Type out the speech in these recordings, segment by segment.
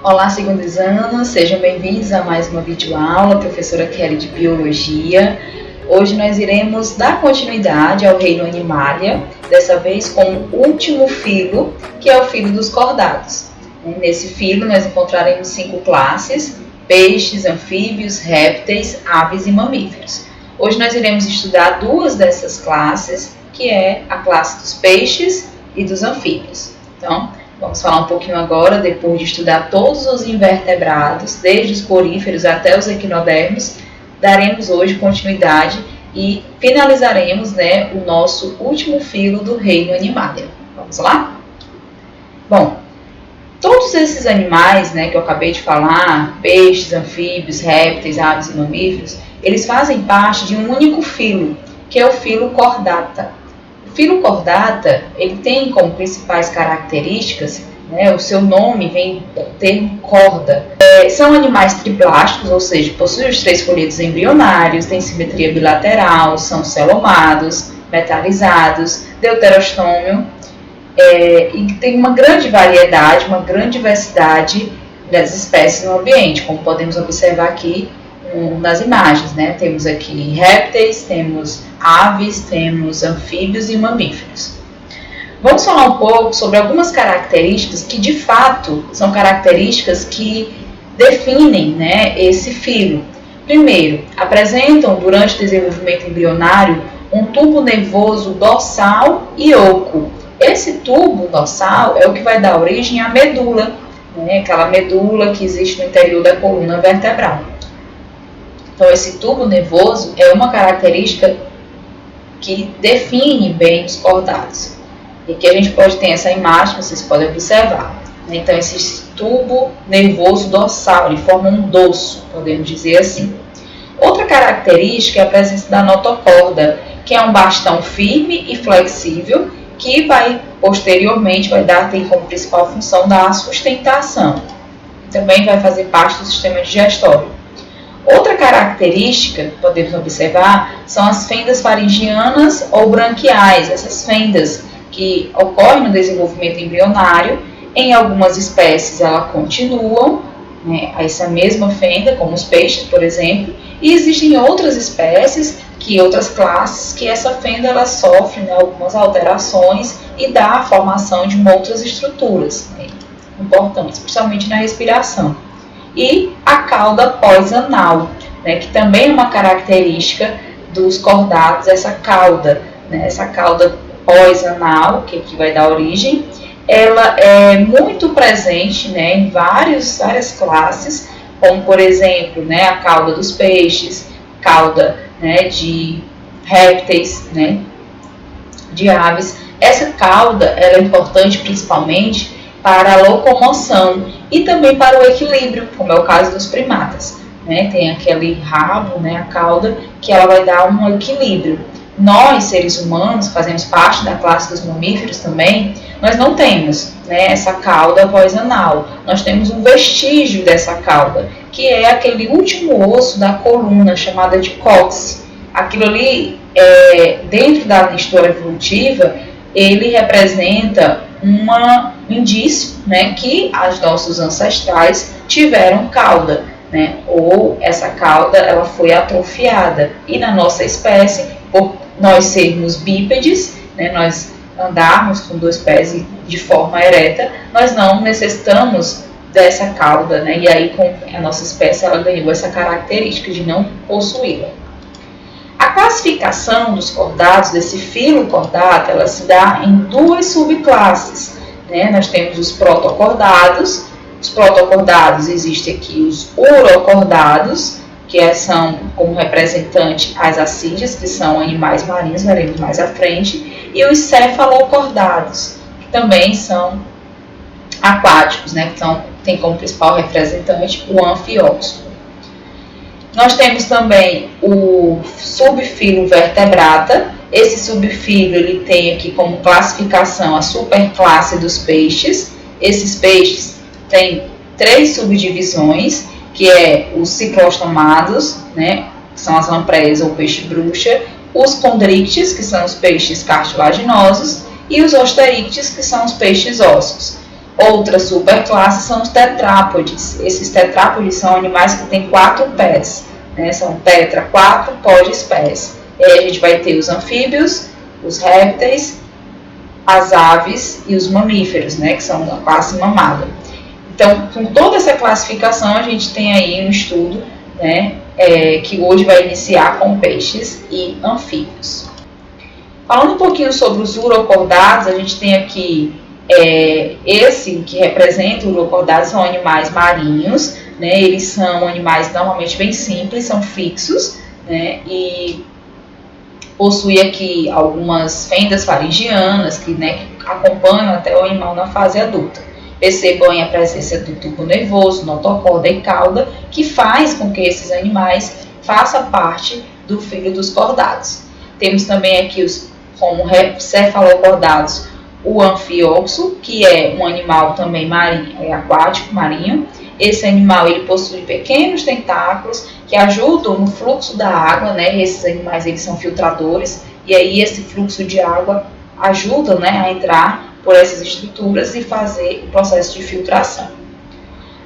Olá, segundizandos, sejam bem-vindos a mais uma videoaula, professora Kelly de Biologia. Hoje nós iremos dar continuidade ao reino Animalia, dessa vez com o último filo, que é o filo dos cordados. Nesse filo nós encontraremos 5 classes: peixes, anfíbios, répteis, aves e mamíferos. Hoje nós iremos estudar 2 dessas classes, que é a classe dos peixes e dos anfíbios. Então, vamos falar um pouquinho agora, depois de estudar todos os invertebrados, desde os poríferos até os equinodermos, daremos hoje continuidade e finalizaremos, o nosso último filo do reino Animalia. Vamos lá? Bom, todos esses animais, que eu acabei de falar, peixes, anfíbios, répteis, aves e mamíferos, eles fazem parte de um único filo, que é o filo Chordata. O filo Chordata, ele tem como principais características, o seu nome vem do termo corda. São animais triplásticos, ou seja, possuem os 3 folhetos embrionários, têm simetria bilateral, são celomados, metalizados, deuterostômio, e tem uma grande variedade, uma grande diversidade das espécies no ambiente, como podemos observar aqui nas imagens, Temos aqui répteis, temos aves, temos anfíbios e mamíferos. Vamos falar um pouco sobre algumas características que, de fato, são características que definem, esse filo. Primeiro, apresentam, durante o desenvolvimento embrionário, um tubo nervoso dorsal e oco. Esse tubo dorsal é o que vai dar origem à medula, aquela medula que existe no interior da coluna vertebral. Então, esse tubo nervoso é uma característica que define bem os cordados. E aqui a gente pode ter essa imagem, vocês podem observar. Então, esse tubo nervoso dorsal, ele forma um dorso, podemos dizer assim. Outra característica é a presença da notocorda, que é um bastão firme e flexível, que posteriormente tem como principal função da sustentação. E também vai fazer parte do sistema digestório. Outra característica que podemos observar são as fendas faringianas ou branquiais, essas fendas que ocorrem no desenvolvimento embrionário. Em algumas espécies elas continuam, essa mesma fenda, como os peixes, por exemplo, e existem outras espécies, outras classes, que essa fenda ela sofre algumas alterações e dá a formação de outras estruturas importantes, principalmente na respiração. E a cauda pós-anal, que também é uma característica dos cordados, essa cauda pós-anal, que aqui vai dar origem, ela é muito presente em várias classes, como por exemplo a cauda dos peixes, cauda de répteis, de aves. Essa cauda ela é importante principalmente para a locomoção e também para o equilíbrio, como é o caso dos primatas. Tem aquele rabo, a cauda, que ela vai dar um equilíbrio. Nós, seres humanos, fazemos parte da classe dos mamíferos também, nós não temos essa cauda pós-anal. Nós temos um vestígio dessa cauda, que é aquele último osso da coluna, chamada de cóccix. Aquilo ali, dentro da história evolutiva, ele representa um indício que os nossos ancestrais tiveram cauda, ou essa cauda ela foi atrofiada. E na nossa espécie, por nós sermos bípedes, nós andarmos com 2 pés de forma ereta, nós não necessitamos dessa cauda, e aí com a nossa espécie ela ganhou essa característica de não possuí-la. A classificação dos cordados, desse filo cordata, ela se dá em 2 subclasses. Nós temos os protocordados. Os protocordados, existem aqui os urocordados, que são como representante as assídeas, que são animais marinhos, veremos mais à frente, e os cefalocordados, que também são aquáticos, que tem como principal representante o anfióxilo. Nós temos também o subfilo vertebrata. Esse subfilo ele tem aqui como classificação a superclasse dos peixes. Esses peixes têm 3 subdivisões, que é os ciclostomados, que são as lampreias ou peixe-bruxa, os condrictes, que são os peixes cartilaginosos, e os osterictes, que são os peixes ósseos. Outra superclasse são os tetrápodes. Esses tetrápodes são animais que têm 4 pés, né? São tetra, 4 pés. E aí a gente vai ter os anfíbios, os répteis, as aves e os mamíferos, né? Que são a classe mamada. Então, com toda essa classificação, a gente tem aí um estudo, né? Que hoje vai iniciar com peixes e anfíbios. Falando um pouquinho sobre os urocordados, a gente tem aqui esse que representa o urocordados são animais marinhos, né? Eles são animais normalmente bem simples, são fixos, né? E possui aqui algumas fendas faringianas que, né, que acompanham até o animal na fase adulta. Percebam a presença do tubo nervoso, notocorda e cauda, que faz com que esses animais façam parte do filo dos cordados. Temos também aqui como cefalocordados, o anfíoxo, que é um animal também marinho, aquático, marinho. Esse animal ele possui pequenos tentáculos que ajudam no fluxo da água, né? Esses animais eles são filtradores e aí esse fluxo de água ajuda, né, a entrar por essas estruturas e fazer o processo de filtração.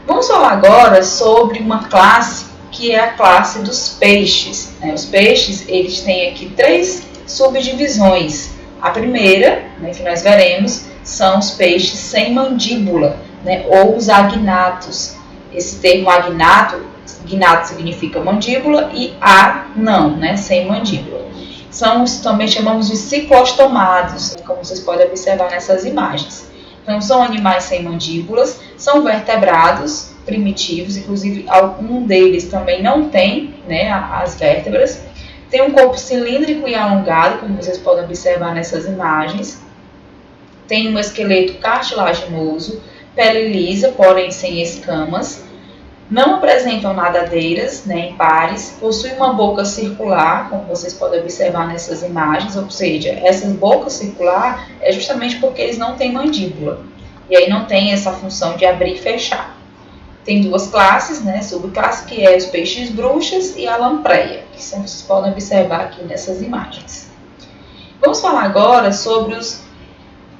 Vamos falar agora sobre uma classe que é a classe dos peixes, né? Os peixes eles têm aqui 3 subdivisões. A primeira, né, que nós veremos, são os peixes sem mandíbula, né, ou os agnatos. Esse termo agnato significa mandíbula e não, né, sem mandíbula. Também chamamos de ciclostomados, como vocês podem observar nessas imagens. Então, são animais sem mandíbulas, são vertebrados primitivos, inclusive algum deles também não tem, né, as vértebras. Tem um corpo cilíndrico e alongado, como vocês podem observar nessas imagens. Tem um esqueleto cartilaginoso, pele lisa, porém sem escamas. Não apresentam nadadeiras, né, em pares. Possui uma boca circular, como vocês podem observar nessas imagens. Ou seja, essa boca circular é justamente porque eles não têm mandíbula. E aí não tem essa função de abrir e fechar. Tem 2 classes, né, subclasse que é os peixes bruxas e a lampreia, que vocês podem observar aqui nessas imagens. Vamos falar agora sobre os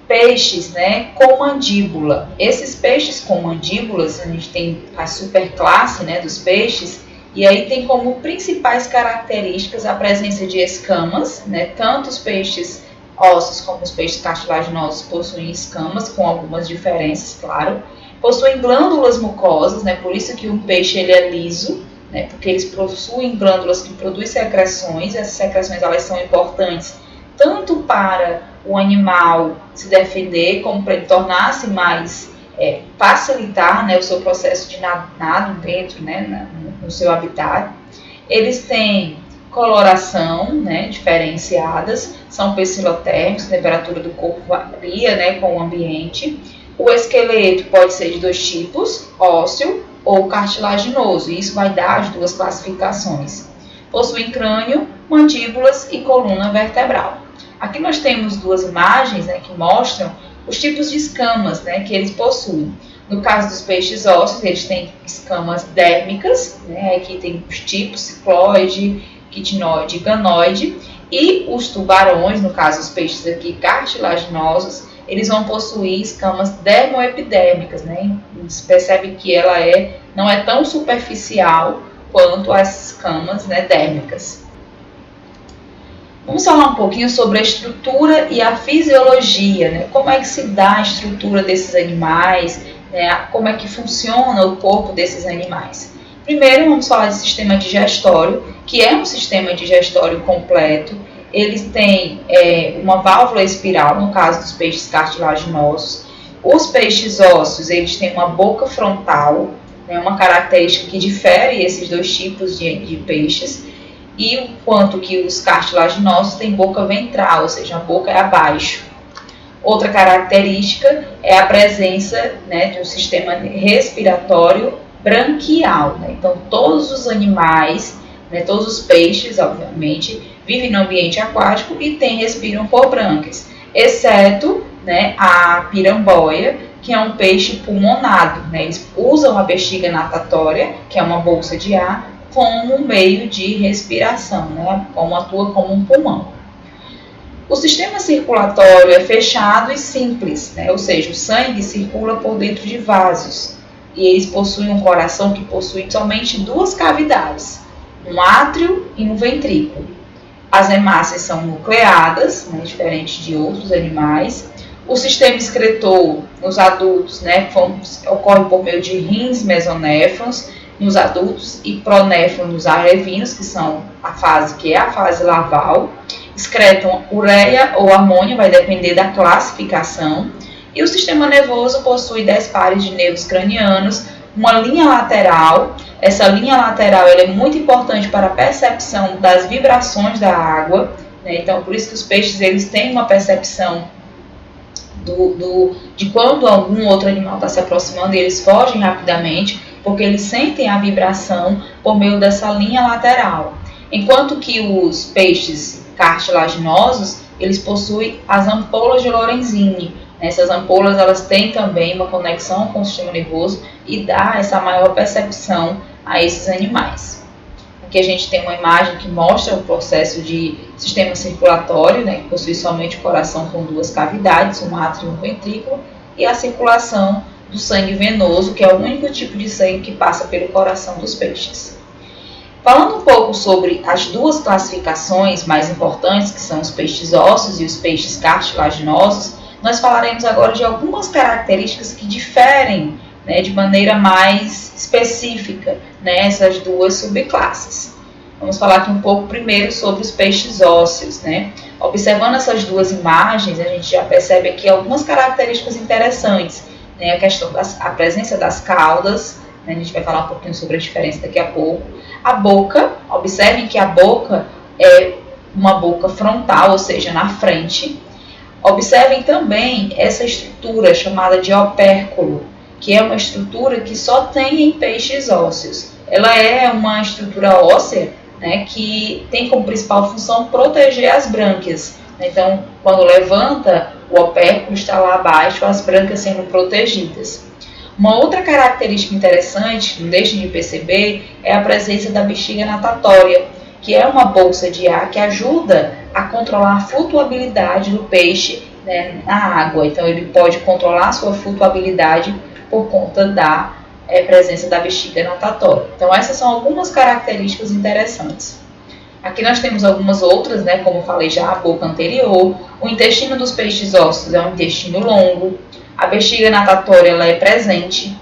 peixes, né, com mandíbula. Esses peixes com mandíbulas, a gente tem a superclasse, né, dos peixes, e aí tem como principais características a presença de escamas, né, tanto os peixes ósseos como os peixes cartilaginosos possuem escamas, com algumas diferenças, claro. Possuem glândulas mucosas, né? Por isso que um peixe ele é liso, né? Porque eles possuem glândulas que produzem secreções. Essas secreções elas são importantes tanto para o animal se defender, como para ele tornar-se mais, facilitar, né, o seu processo de nado dentro, né, no seu habitat. Eles têm coloração, né, diferenciadas, são pecilotérmicos, a temperatura do corpo varia, né, com o ambiente. O esqueleto pode ser de 2 tipos, ósseo ou cartilaginoso, e isso vai dar as 2 classificações. Possuem crânio, mandíbulas e coluna vertebral. Aqui nós temos 2 imagens, né, que mostram os tipos de escamas, né, que eles possuem. No caso dos peixes ósseos, eles têm escamas dérmicas, né, aqui tem os tipos cicloide, quitinoide e ganoide, e os tubarões, no caso os peixes aqui cartilaginosos, eles vão possuir escamas dermoepidérmicas, né? Você percebe que ela não é tão superficial quanto as escamas, né, dérmicas. Vamos falar um pouquinho sobre a estrutura e a fisiologia, né? Como é que se dá a estrutura desses animais, né? Como é que funciona o corpo desses animais. Primeiro, vamos falar de sistema digestório, que é um sistema digestório completo. Eles têm uma válvula espiral, no caso dos peixes cartilaginosos. Os peixes ósseos, eles têm uma boca frontal, né, uma característica que difere esses 2 tipos de peixes. E enquanto que os cartilaginosos têm boca ventral, ou seja, a boca é abaixo. Outra característica é a presença, né, de um sistema respiratório branquial, né? Então, todos os animais, né, todos os peixes, obviamente, vivem no ambiente aquático e respiram por brânquias, exceto, né, a piramboia, que é um peixe pulmonado, né? Eles usam a bexiga natatória, que é uma bolsa de ar, como um meio de respiração, né? Como atua como um pulmão. O sistema circulatório é fechado e simples, né? Ou seja, o sangue circula por dentro de vasos. E eles possuem um coração que possui somente duas cavidades, um átrio e um ventrículo. As hemácias são nucleadas, né, diferente de outros animais. O sistema excretor nos adultos, né, ocorre por meio de rins mesonéfrons nos adultos e pronéfrons nos alevinos, que é a fase larval. Excretam ureia ou amônia, vai depender da classificação. E o sistema nervoso possui 10 pares de nervos cranianos, uma linha lateral. Essa linha lateral ela é muito importante para a percepção das vibrações da água, né? Então, por isso que os peixes eles têm uma percepção de quando algum outro animal está se aproximando e eles fogem rapidamente, porque eles sentem a vibração por meio dessa linha lateral. Enquanto que os peixes cartilaginosos, eles possuem as ampolas de Lorenzini. Essas ampolas elas têm também uma conexão com o sistema nervoso e dá essa maior percepção a esses animais. Aqui a gente tem uma imagem que mostra o processo de sistema circulatório, né, que possui somente o coração com duas cavidades, um átrio e um ventrículo, e a circulação do sangue venoso, que é o único tipo de sangue que passa pelo coração dos peixes. Falando um pouco sobre as duas classificações mais importantes, que são os peixes ósseos e os peixes cartilaginosos, nós falaremos agora de algumas características que diferem, né, de maneira mais específica, né, essas duas subclasses. Vamos falar aqui um pouco primeiro sobre os peixes ósseos, né? Observando essas duas imagens, a gente já percebe aqui algumas características interessantes, né? A questão da presença das caudas, né? A gente vai falar um pouquinho sobre a diferença daqui a pouco. A boca, observem que a boca é uma boca frontal, ou seja, na frente. Observem também essa estrutura chamada de opérculo, que é uma estrutura que só tem em peixes ósseos. Ela é uma estrutura óssea, né, que tem como principal função proteger as brânquias. Então, quando levanta, o opérculo está lá abaixo, as brânquias sendo protegidas. Uma outra característica interessante, que não deixem de perceber, é a presença da bexiga natatória, que é uma bolsa de ar que ajuda a controlar a flutuabilidade do peixe, né, na água. Então, ele pode controlar a sua flutuabilidade por conta da presença da bexiga natatória. Então, essas são algumas características interessantes. Aqui nós temos algumas outras, né, como eu falei já, a boca anterior. O intestino dos peixes ósseos é um intestino longo. A bexiga natatória ela é presente.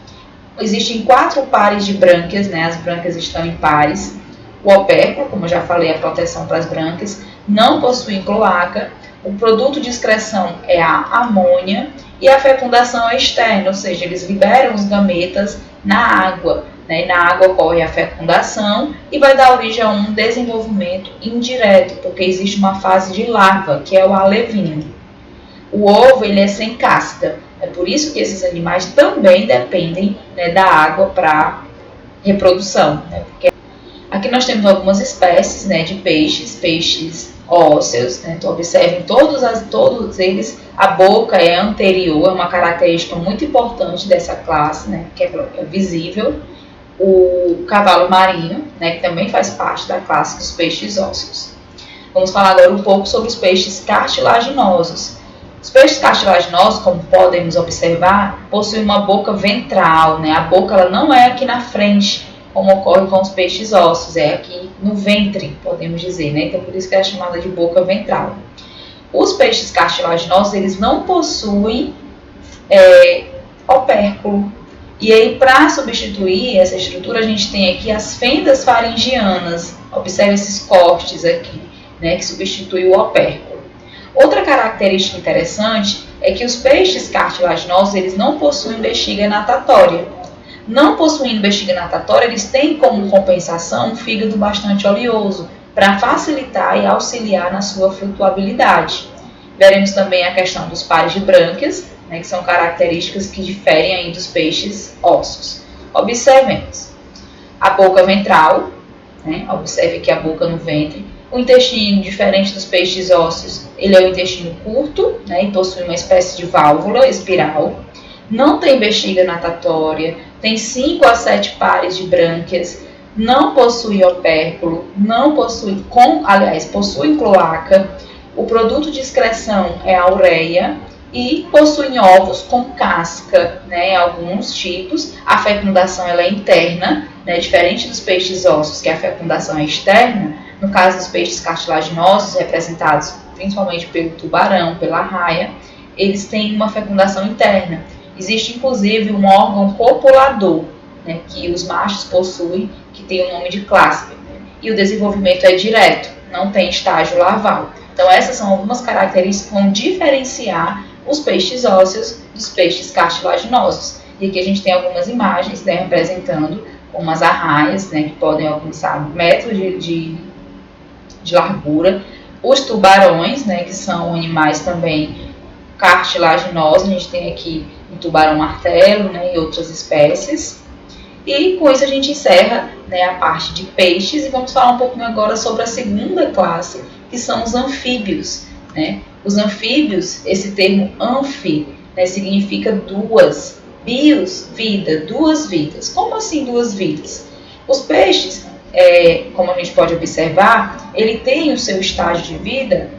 Existem 4 pares de brânquias, né, as brânquias estão em pares. O opérculo, como eu já falei, a proteção para as brânquias, não possui cloaca. O produto de excreção é a amônia e a fecundação é externa, ou seja, eles liberam os gametas na água, né? E na água ocorre a fecundação e vai dar origem a um desenvolvimento indireto, porque existe uma fase de larva, que é o alevino. O ovo ele é sem casca, é por isso que esses animais também dependem, né, da água para reprodução, né? Porque aqui nós temos algumas espécies, né, de peixes ósseos, né? Então observem todos eles, a boca é anterior, é uma característica muito importante dessa classe, né, que é visível. O cavalo marinho, né, que também faz parte da classe dos peixes ósseos. Vamos falar agora um pouco sobre os peixes cartilaginosos. Os peixes cartilaginosos, como podemos observar, possuem uma boca ventral, né? A boca ela não é aqui na frente, como ocorre com os peixes ósseos, é aqui no ventre, podemos dizer, né? Então, por isso que é chamada de boca ventral. Os peixes cartilaginosos, eles não possuem opérculo. E aí, para substituir essa estrutura, a gente tem aqui as fendas faringianas. Observe esses cortes aqui, né? Que substituem o opérculo. Outra característica interessante é que os peixes cartilaginosos, eles não possuem bexiga natatória. Não possuindo bexiga natatória, eles têm como compensação um fígado bastante oleoso, para facilitar e auxiliar na sua flutuabilidade. Veremos também a questão dos pares de brânquias, né, que são características que diferem aí dos peixes ósseos. Observemos a boca ventral, né, observe aqui a boca no ventre. O intestino, diferente dos peixes ósseos, ele é um intestino curto, né, e possui uma espécie de válvula espiral. Não tem bexiga natatória, tem 5 a 7 pares de brânquias, não possui opérculo, possui cloaca. O produto de excreção é a ureia e possuem ovos com casca, né? Alguns tipos. A fecundação ela é interna, né? Diferente dos peixes ósseos, que a fecundação é externa. No caso dos peixes cartilaginosos, representados principalmente pelo tubarão, pela raia, eles têm uma fecundação interna. Existe inclusive um órgão copulador, né? Que os machos possuem, que tem o nome de cláspide. E o desenvolvimento é direto, não tem estágio larval. Então essas são algumas características que vão diferenciar os peixes ósseos dos peixes cartilaginosos. E aqui a gente tem algumas imagens, né, representando como as arraias, né, que podem alcançar metros de largura. Os tubarões, né, que são animais também cartilaginosos, a gente tem aqui o tubarão martelo, né, e outras espécies. E com isso a gente encerra, né, a parte de peixes e vamos falar um pouquinho agora sobre a segunda classe, que são os anfíbios, né? Os anfíbios, esse termo anfi, né, significa duas, bios, vida, duas vidas. Como assim duas vidas? Os peixes, como a gente pode observar, ele tem o seu estágio de vida,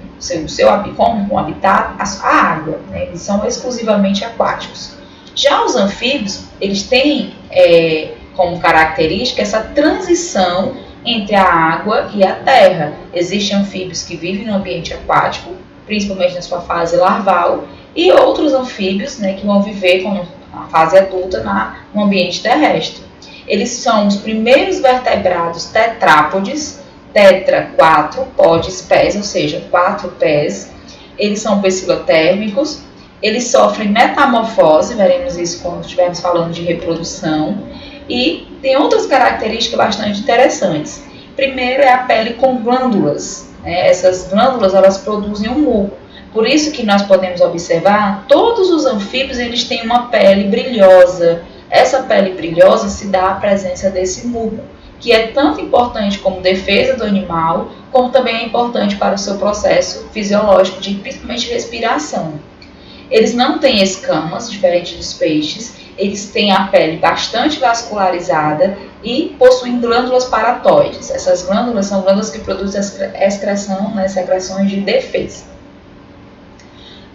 como um habitat, a água, né? Eles são exclusivamente aquáticos. Já os anfíbios, eles têm como característica essa transição entre a água e a terra. Existem anfíbios que vivem no ambiente aquático, principalmente na sua fase larval, e outros anfíbios, né, que vão viver na fase adulta no ambiente terrestre. Eles são os primeiros vertebrados tetrápodes, tetra, 4, podes, pés, ou seja, 4 pés. Eles são bacilotérmicos, eles sofrem metamorfose, veremos isso quando estivermos falando de reprodução, e tem outras características bastante interessantes. Primeiro é a pele com glândulas, né? Essas glândulas elas produzem um muco, por isso que nós podemos observar, todos os anfíbios eles têm uma pele brilhosa. Essa pele brilhosa se dá à presença desse muco, que é tanto importante como defesa do animal, como também é importante para o seu processo fisiológico de principalmente respiração. Eles não têm escamas, diferente dos peixes, eles têm a pele bastante vascularizada e possuem glândulas paratóides. Essas glândulas são glândulas que produzem excreção, né, secreções de defesa.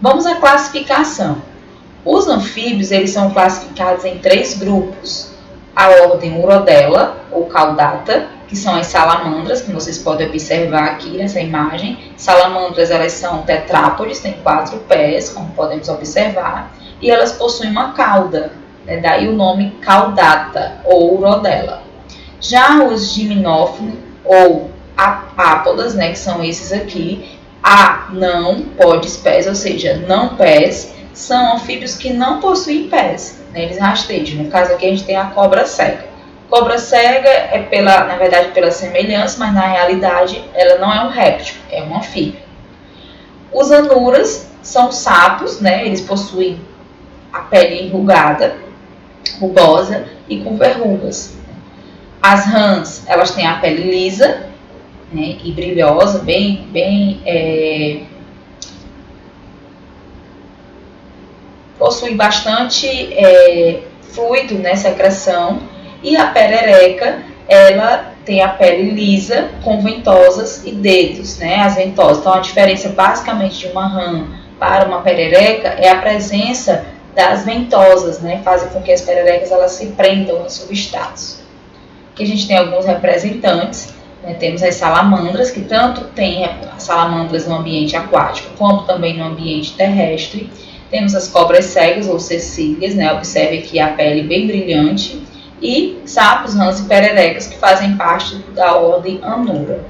Vamos à classificação. Os anfíbios eles são classificados em 3 grupos. A ordem Urodela, ou Caudata, que são as salamandras, que vocês podem observar aqui nessa imagem. Salamandras elas são tetrápodes, têm 4 pés, como podemos observar, e elas possuem uma cauda, né? Daí o nome Caudata, ou Urodela. Já os gimnófilos, ou apápodas, né, que são esses aqui, não podes pés, ou seja, não pés, são anfíbios que não possuem pés, né? Eles rastejam. No caso aqui a gente tem a cobra cega. Cobra cega é na verdade pela semelhança, mas na realidade ela não é um réptil, é um anfíbio. Os anuras são sapos, né? Eles possuem a pele enrugada, rugosa e com verrugas. As rãs, elas têm a pele lisa, né, e brilhosa, possui bastante fluido, né, secreção, e a perereca, ela tem a pele lisa, com ventosas e dedos, né, as ventosas. Então a diferença basicamente de uma rã para uma perereca é a presença das ventosas, né, fazem com que as pererecas elas se prendam em substratos. Aqui a gente tem alguns representantes. Temos as salamandras, que tanto tem salamandras no ambiente aquático, como também no ambiente terrestre. Temos as cobras cegas, ou cecílias, né? Observe aqui a pele bem brilhante. E sapos, rãs e pererecas, que fazem parte da ordem Anura.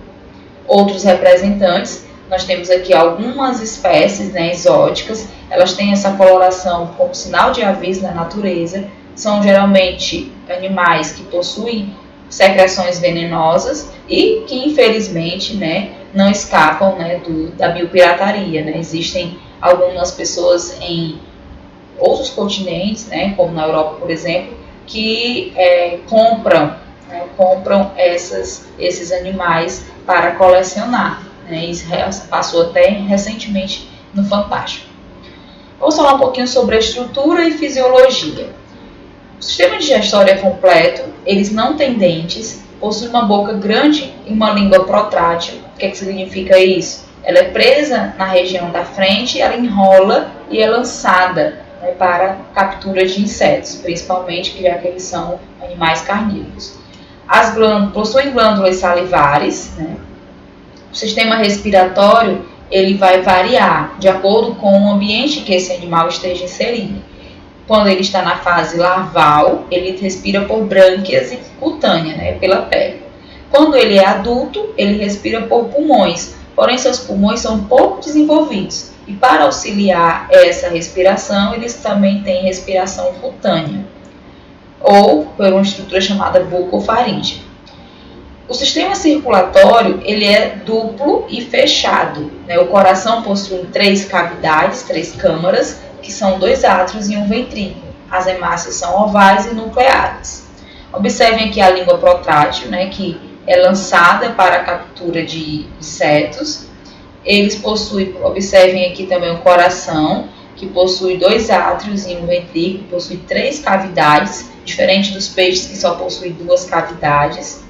Outros representantes, nós temos aqui algumas espécies, né, exóticas. Elas têm essa coloração como sinal de aviso na natureza. São geralmente animais que possuem secreções venenosas e que infelizmente, né, não escapam, né, da biopirataria, né? Existem algumas pessoas em outros continentes, né, como na Europa, por exemplo, que compram esses animais para colecionar, né? Isso passou até recentemente no Fantástico. Vamos falar um pouquinho sobre a estrutura e fisiologia. O sistema digestório é completo, eles não têm dentes, possuem uma boca grande e uma língua protrátil. O que significa isso? Ela é presa na região da frente, ela enrola e é lançada, né, para captura de insetos, principalmente já que eles são animais carnívoros. As glândulas possuem glândulas salivares, né? O sistema respiratório ele vai variar de acordo com o ambiente que esse animal esteja inserido. Quando ele está na fase larval, ele respira por brânquias e cutânea, né, pela pele. Quando ele é adulto, ele respira por pulmões, porém seus pulmões são pouco desenvolvidos. E para auxiliar essa respiração, eles também têm respiração cutânea, ou por uma estrutura chamada bucofaringe. O sistema circulatório ele é duplo e fechado, né? O coração possui 3 cavidades, 3 câmaras, que são 2 átrios e um ventrículo. As hemácias são ovais e nucleares. Observem aqui a língua protrátil, né, que é lançada para a captura de insetos. Eles possuem, observem aqui também o coração, que possui 2 átrios e um ventrículo, possui 3 cavidades, diferente dos peixes que só possuem 2 cavidades.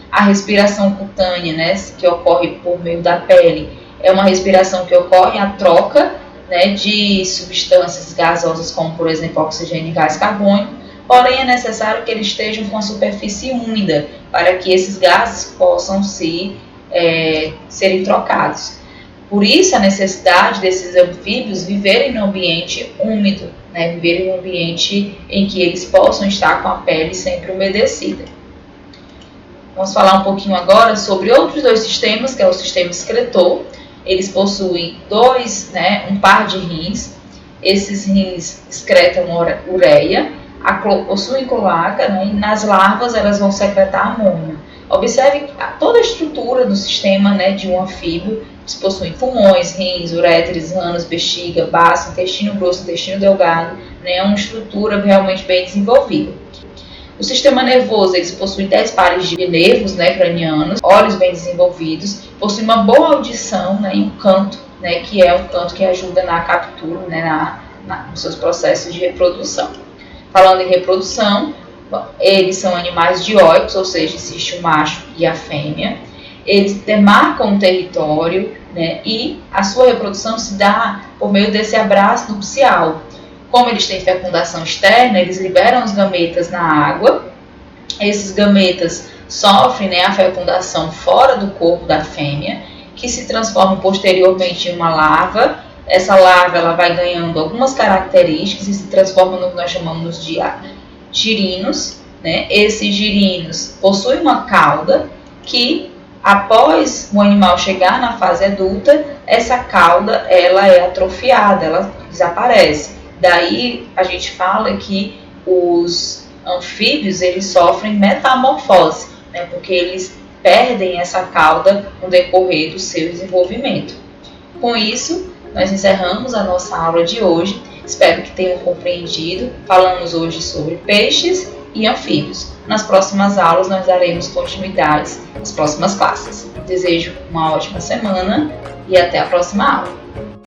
A respiração cutânea, né, que ocorre por meio da pele, é uma respiração que ocorre a troca, né, de substâncias gasosas, como por exemplo oxigênio e gás carbônico, porém é necessário que eles estejam com a superfície úmida para que esses gases possam serem trocados. Por isso a necessidade desses anfíbios viverem no ambiente úmido, né, viverem no ambiente em que eles possam estar com a pele sempre umedecida. Vamos falar um pouquinho agora sobre outros 2 sistemas, que é o sistema excretor. Eles possuem um par de rins. Esses rins excretam ureia, possuem cloaca, né, e nas larvas elas vão secretar amônia. Observe toda a estrutura do sistema, né, de um anfíbio. Eles possuem pulmões, rins, uréteres, ânus, bexiga, baço, intestino grosso, intestino delgado. Né, é uma estrutura realmente bem desenvolvida. O sistema nervoso, eles possuem 10 pares de nervos, né, cranianos, olhos bem desenvolvidos, possuem uma boa audição, né, e um canto, né, que é um canto que ajuda na captura, né, nos seus processos de reprodução. Falando em reprodução, eles são animais dioicos, ou seja, existe o macho e a fêmea. Eles demarcam o território, né, e a sua reprodução se dá por meio desse abraço nupcial. Como eles têm fecundação externa, eles liberam os gametas na água. Esses gametas sofrem, né, a fecundação fora do corpo da fêmea, que se transforma posteriormente em uma larva. Essa larva ela vai ganhando algumas características e se transforma no que nós chamamos de girinos. Né? Esses girinos possuem uma cauda que, após o animal chegar na fase adulta, essa cauda ela é atrofiada, ela desaparece. Daí a gente fala que os anfíbios eles sofrem metamorfose, né, porque eles perdem essa cauda no decorrer do seu desenvolvimento. Com isso, nós encerramos a nossa aula de hoje. Espero que tenham compreendido. Falamos hoje sobre peixes e anfíbios. Nas próximas aulas nós daremos continuidades às próximas classes. Desejo uma ótima semana e até a próxima aula.